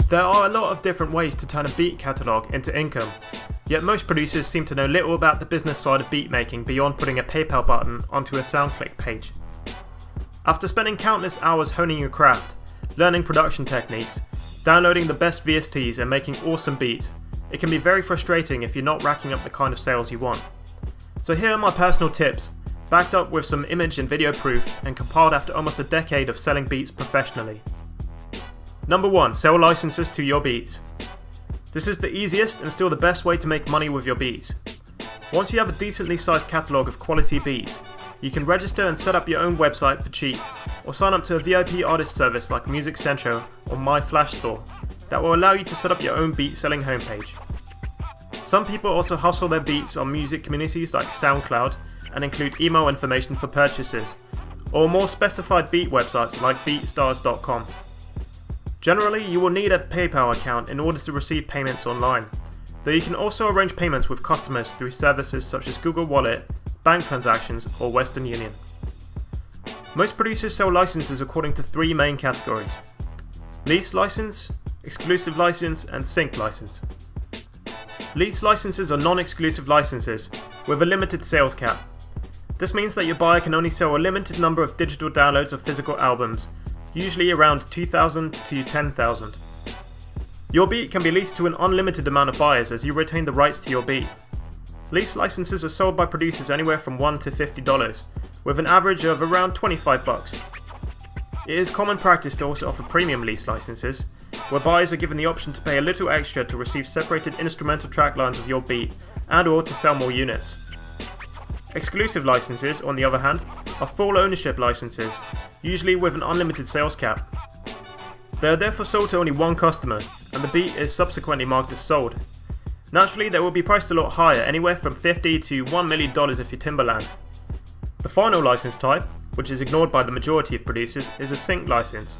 There are a lot of different ways to turn a beat catalogue into income, yet most producers seem to know little about the business side of beat making beyond putting a PayPal button onto a SoundClick page. After spending countless hours honing your craft, learning production techniques, downloading the best VSTs and making awesome beats, it can be very frustrating if you're not racking up the kind of sales you want. So here are my personal tips, backed up with some image and video proof and compiled after almost a decade of selling beats professionally. Number 1. Sell licenses to your beats. This is the easiest and still the best way to make money with your beats. Once you have a decently sized catalogue of quality beats, you can register and set up your own website for cheap, or sign up to a VIP artist service like Music Central or My Flash Store that will allow you to set up your own beat selling homepage. Some people also hustle their beats on music communities like SoundCloud and include email information for purchases, or more specified beat websites like beatstars.com. Generally, you will need a PayPal account in order to receive payments online, though you can also arrange payments with customers through services such as Google Wallet, bank transactions, or Western Union. Most producers sell licenses according to 3 main categories: lease license, exclusive license, and sync license. Lease licenses are non-exclusive licenses with a limited sales cap. This means that your buyer can only sell a limited number of digital downloads of physical albums, usually around 2,000 to 10,000. Your beat can be leased to an unlimited amount of buyers as you retain the rights to your beat. Lease licenses are sold by producers anywhere from $1 to $50, with an average of around $25. It is common practice to also offer premium lease licenses, where buyers are given the option to pay a little extra to receive separated instrumental track lines of your beat and/or to sell more units. Exclusive licenses, on the other hand, are full ownership licenses, usually with an unlimited sales cap. They are therefore sold to only one customer, and the beat is subsequently marked as sold. Naturally, they will be priced a lot higher, anywhere from $50 to $1 million if you're Timbaland. The final license type, which is ignored by the majority of producers, is a sync license.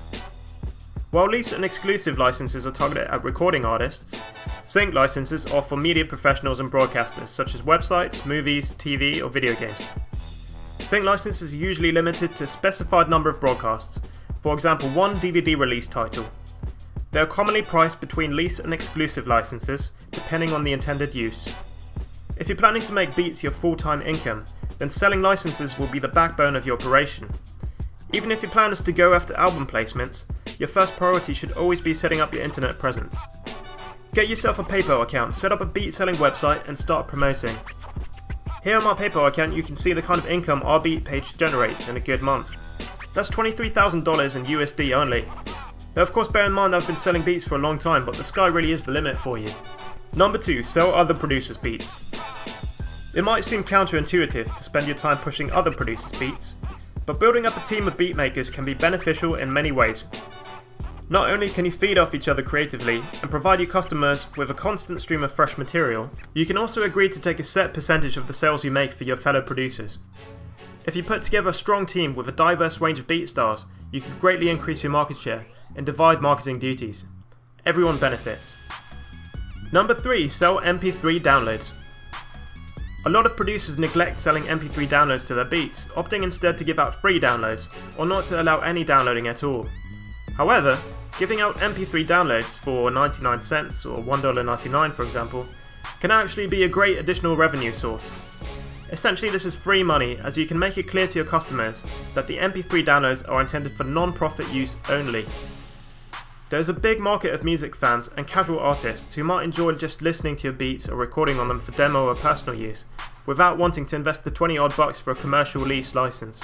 While lease and exclusive licenses are targeted at recording artists, sync licenses are for media professionals and broadcasters such as websites, movies, TV, or video games. Sync licenses are usually limited to a specified number of broadcasts, for example 1 DVD release title. They are commonly priced between lease and exclusive licenses, depending on the intended use. If you're planning to make beats your full-time income, then selling licenses will be the backbone of your operation. Even if your plan is to go after album placements, your first priority should always be setting up your internet presence. Get yourself a PayPal account, set up a beat selling website, and start promoting. Here on my PayPal account you can see the kind of income our beat page generates in a good month. That's $23,000 in USD only. Though of course bear in mind I've been selling beats for a long time, but the sky really is the limit for you. Number 2. Sell other producers' beats. It might seem counterintuitive to spend your time pushing other producers' beats, but building up a team of beatmakers can be beneficial in many ways. Not only can you feed off each other creatively and provide your customers with a constant stream of fresh material, you can also agree to take a set percentage of the sales you make for your fellow producers. If you put together a strong team with a diverse range of beat styles, you can greatly increase your market share and divide marketing duties. Everyone benefits. Number 3. Sell MP3 downloads. A lot of producers neglect selling MP3 downloads to their beats, opting instead to give out free downloads, or not to allow any downloading at all. However, giving out MP3 downloads for 99 cents or $1.99 for example, can actually be a great additional revenue source. Essentially this is free money, as you can make it clear to your customers that the MP3 downloads are intended for non-profit use only. There is a big market of music fans and casual artists who might enjoy just listening to your beats or recording on them for demo or personal use, without wanting to invest the 20 odd bucks for a commercial lease license.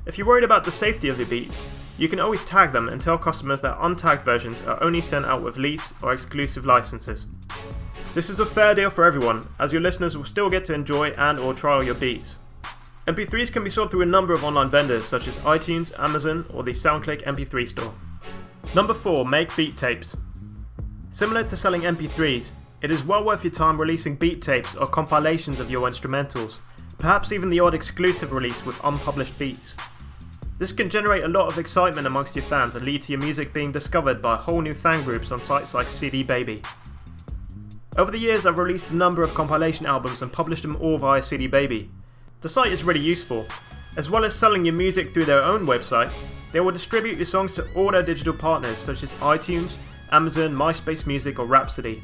If you're worried about the safety of your beats, you can always tag them and tell customers that untagged versions are only sent out with lease or exclusive licenses. This is a fair deal for everyone, as your listeners will still get to enjoy and or trial your beats. MP3s can be sold through a number of online vendors such as iTunes, Amazon, or the SoundClick MP3 store. Number 4. Make beat tapes. Similar to selling MP3s, it is well worth your time releasing beat tapes or compilations of your instrumentals, perhaps even the odd exclusive release with unpublished beats. This can generate a lot of excitement amongst your fans and lead to your music being discovered by whole new fan groups on sites like CD Baby. Over the years I've released a number of compilation albums and published them all via CD Baby. The site is really useful. As well as selling your music through their own website, they will distribute your songs to all their digital partners such as iTunes, Amazon, MySpace Music or Rhapsody.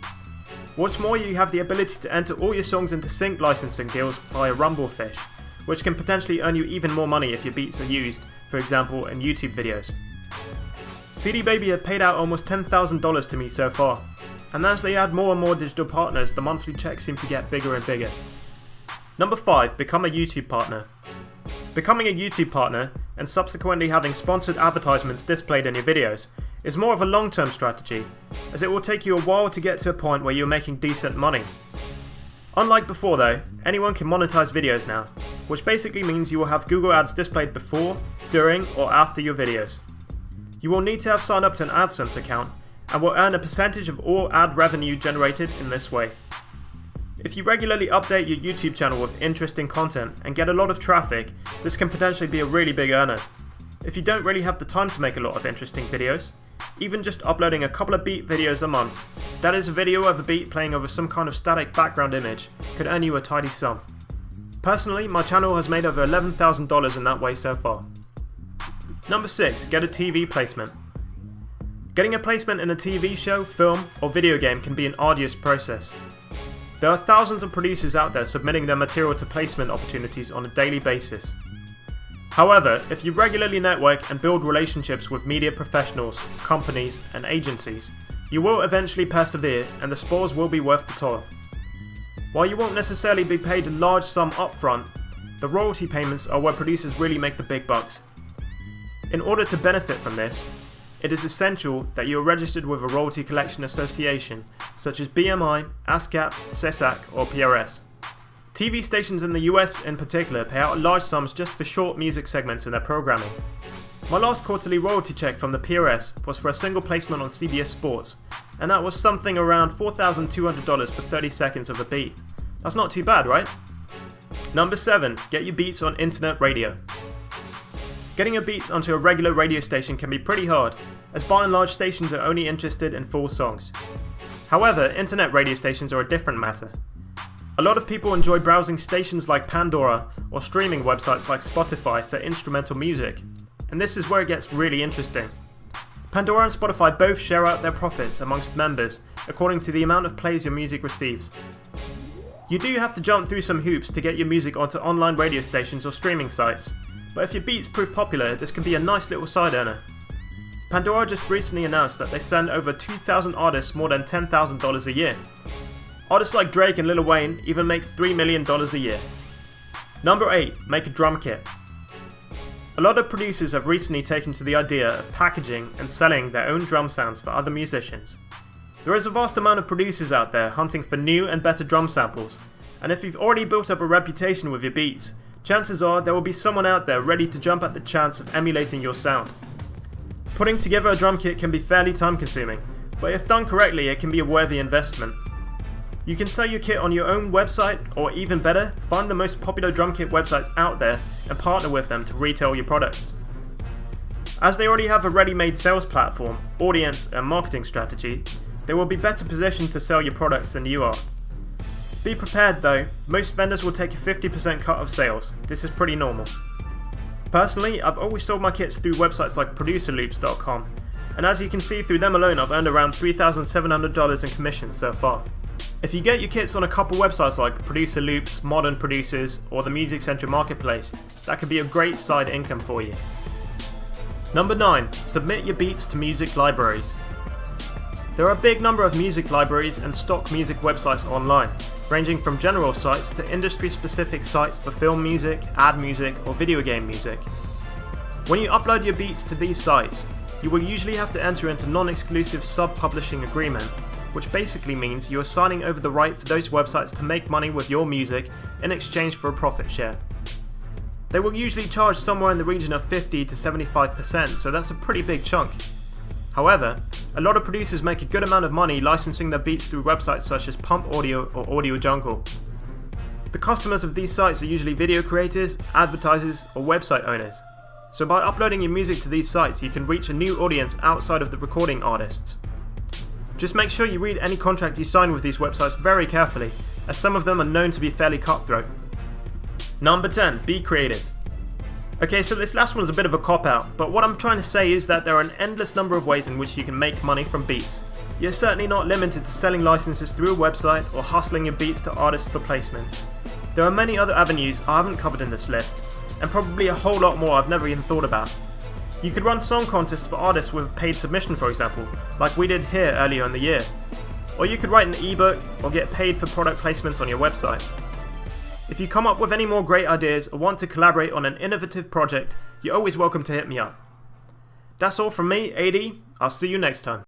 What's more, you have the ability to enter all your songs into sync licensing deals via Rumblefish, which can potentially earn you even more money if your beats are used, for example in YouTube videos. CD Baby have paid out almost $10,000 to me so far, and as they add more and more digital partners, the monthly checks seem to get bigger and bigger. Number 5. Become a YouTube partner. Becoming a YouTube partner, and subsequently having sponsored advertisements displayed in your videos, is more of a long-term strategy, as it will take you a while to get to a point where you're making decent money. Unlike before though, anyone can monetize videos now, which basically means you will have Google Ads displayed before, during, or after your videos. You will need to have signed up to an AdSense account, and will earn a percentage of all ad revenue generated in this way. If you regularly update your YouTube channel with interesting content and get a lot of traffic, this can potentially be a really big earner. If you don't really have the time to make a lot of interesting videos, even just uploading a couple of beat videos a month, that is a video of a beat playing over some kind of static background image, could earn you a tidy sum. Personally, my channel has made over $11,000 in that way so far. Number 6. Get a TV placement. Getting a placement in a TV show, film, or video game can be an arduous process. There are thousands of producers out there submitting their material to placement opportunities on a daily basis. However, if you regularly network and build relationships with media professionals, companies, and agencies, you will eventually persevere and the spoils will be worth the toil. While you won't necessarily be paid a large sum upfront, the royalty payments are where producers really make the big bucks. In order to benefit from this, it is essential that you are registered with a royalty collection association such as BMI, ASCAP, SESAC or PRS. TV stations in the US in particular pay out large sums just for short music segments in their programming. My last quarterly royalty check from the PRS was for a single placement on CBS Sports, and that was something around $4,200 for 30 seconds of a beat. That's not too bad, right? Number 7. Get your beats on internet radio. Getting your beats onto a regular radio station can be pretty hard, as by and large stations are only interested in full songs. However, internet radio stations are a different matter. A lot of people enjoy browsing stations like Pandora or streaming websites like Spotify for instrumental music, and this is where it gets really interesting. Pandora and Spotify both share out their profits amongst members according to the amount of plays your music receives. You do have to jump through some hoops to get your music onto online radio stations or streaming sites, but if your beats prove popular, this can be a nice little side earner. Pandora just recently announced that they send over 2,000 artists more than $10,000 a year. Artists like Drake and Lil Wayne even make $3 million a year. Number 8. Make a drum kit. A lot of producers have recently taken to the idea of packaging and selling their own drum sounds for other musicians. There is a vast amount of producers out there hunting for new and better drum samples, and if you've already built up a reputation with your beats, chances are there will be someone out there ready to jump at the chance of emulating your sound. Putting together a drum kit can be fairly time consuming, but if done correctly it can be a worthy investment. You can sell your kit on your own website, or even better, find the most popular drum kit websites out there and partner with them to retail your products. As they already have a ready-made sales platform, audience and marketing strategy, they will be better positioned to sell your products than you are. Be prepared though, most vendors will take a 50% cut of sales. This is pretty normal. Personally, I've always sold my kits through websites like producerloops.com, and as you can see, through them alone I've earned around $3,700 in commissions so far. If you get your kits on a couple websites like Producer Loops, Modern Producers, or the Music Central Marketplace, that could be a great side income for you. Number 9. Submit your beats to music libraries. There are a big number of music libraries and stock music websites online, ranging from general sites to industry-specific sites for film music, ad music, or video game music. When you upload your beats to these sites, you will usually have to enter into non-exclusive sub-publishing agreement, which basically means you are signing over the right for those websites to make money with your music in exchange for a profit share. They will usually charge somewhere in the region of 50 to 75%, so that's a pretty big chunk. However, a lot of producers make a good amount of money licensing their beats through websites such as Pump Audio or Audio Jungle. The customers of these sites are usually video creators, advertisers, or website owners. So by uploading your music to these sites, you can reach a new audience outside of the recording artists. Just make sure you read any contract you sign with these websites very carefully, as some of them are known to be fairly cutthroat. Number 10. Be creative. Okay, so this last one is a bit of a cop-out, but what I'm trying to say is that there are an endless number of ways in which you can make money from beats. You're certainly not limited to selling licenses through a website or hustling your beats to artists for placements. There are many other avenues I haven't covered in this list, and probably a whole lot more I've never even thought about. You could run song contests for artists with a paid submission, for example, like we did here earlier in the year. Or you could write an ebook or get paid for product placements on your website. If you come up with any more great ideas or want to collaborate on an innovative project, you're always welcome to hit me up. That's all from me, AD. I'll see you next time.